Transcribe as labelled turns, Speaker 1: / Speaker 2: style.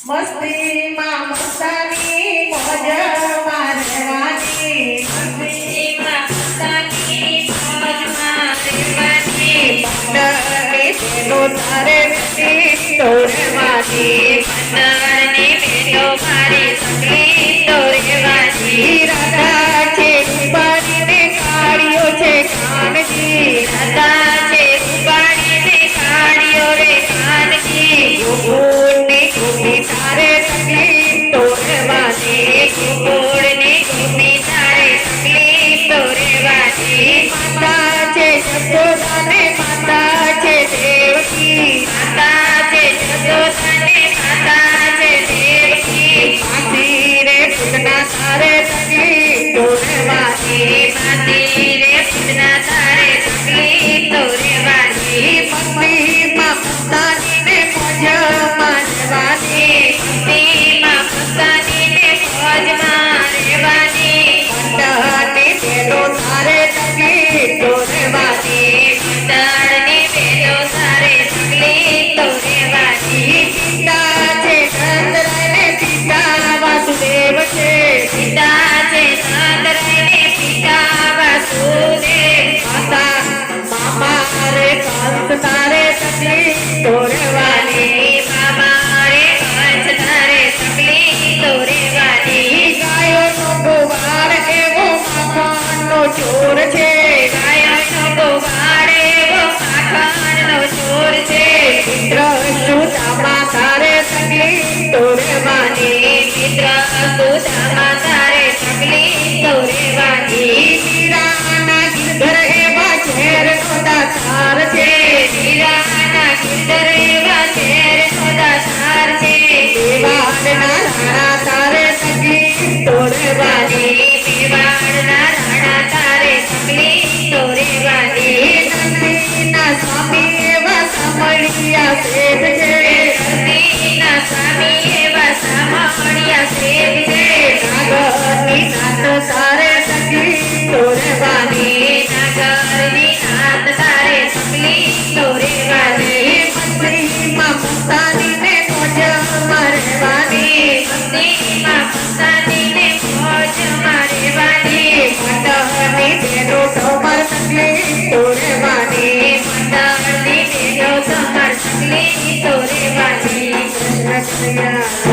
Speaker 1: મસ્તીમાં મસ્તાની મોજ મારવાની,
Speaker 2: મસ્તીમાં મસ્તાની મોજ મારવાની,
Speaker 1: પંડરની બેનો તારે સગલી તોડવાની,
Speaker 2: પંડરની બેનો મારી સગલી તોડવાની,
Speaker 1: રાધા છે રૂપાણીને કાળિયો છે કાનજી,
Speaker 2: રાધા છે રૂપાણીને કાળિયો રે કાનજી,
Speaker 1: ગોકુળની ગોપી તારે સગલી તોડવાની,
Speaker 2: ગોકુળની ગોપી તારે સગલી તોડવાની,
Speaker 1: માતા છે જશોદાને માતા છે દેવકી,
Speaker 2: માતા છે જશોદાને માતા છે દેવકી,
Speaker 1: માસી રે પૂતના તારે સગલી તોડવાની,
Speaker 2: માતી રે પૂતના તારે સગલી તોડવાની,
Speaker 1: મસ્તીમાં મસ્તાનીને મોજ મારવાની,
Speaker 2: મસ્તીમાં મસ્તાનીને મોજમાં રહેવાની,
Speaker 1: પંડરની બેનો તારે સગલી તોડવાની,
Speaker 2: પંડરની બેનો તારે સગલી તોડવાની,
Speaker 1: પિતા છે ચંદ્રને પિતા વાસુદેવ છે,
Speaker 2: પિતા છે ચંદ્રને પિતા વાસુદેવ,
Speaker 1: માતા મામા રે કંસ તારે સગલી તોડવાની,
Speaker 2: મામા રે કંસ તારે સગલી તોડવાની,
Speaker 1: ગાયોનો ગોવાળ એવો માખણનો ચોર છે,
Speaker 2: ગાયનો ગોવાળ એવો માખણનો ચોર છે,
Speaker 1: ઇન્દ્ર સુદામા તારે સગલી તોડવાની,
Speaker 2: મિત્ર સુદામા તારે સગલી તોડવાની,
Speaker 1: મીરાના ગિરધર એવા ઝેરનો દાતાર છે,
Speaker 2: હીરાના ગિરધર એવા ઝેરનો દાતાર છે,
Speaker 1: દેવાડના રાણા તારે સગલી તોડવાની,
Speaker 2: મેવાડના રાણા તારે સગલી તોડવાની,
Speaker 1: નંદીના સ્વામી એવા સાંભળિયા શેઠ છે,
Speaker 2: નંદીના સ્વામી એવા સાંભળ્યા શેઠ છે,
Speaker 1: નાગરની નાત તારે સગલી તોડવાની,
Speaker 2: નાગરની નાત તારે સગલી તોડવાની,
Speaker 1: મસ્તીમાં મસ્તાનીને મોજ મારવાની,
Speaker 2: મસ્તીમાં મસ્તાનીને મોજમાં રહેવાની,
Speaker 1: પંડરની બેનો તમાર સગલી તોડવાની,
Speaker 2: પંડરની બેનો તમાર સગલી તોડવાની,
Speaker 1: કૃષ્ણ કનૈયા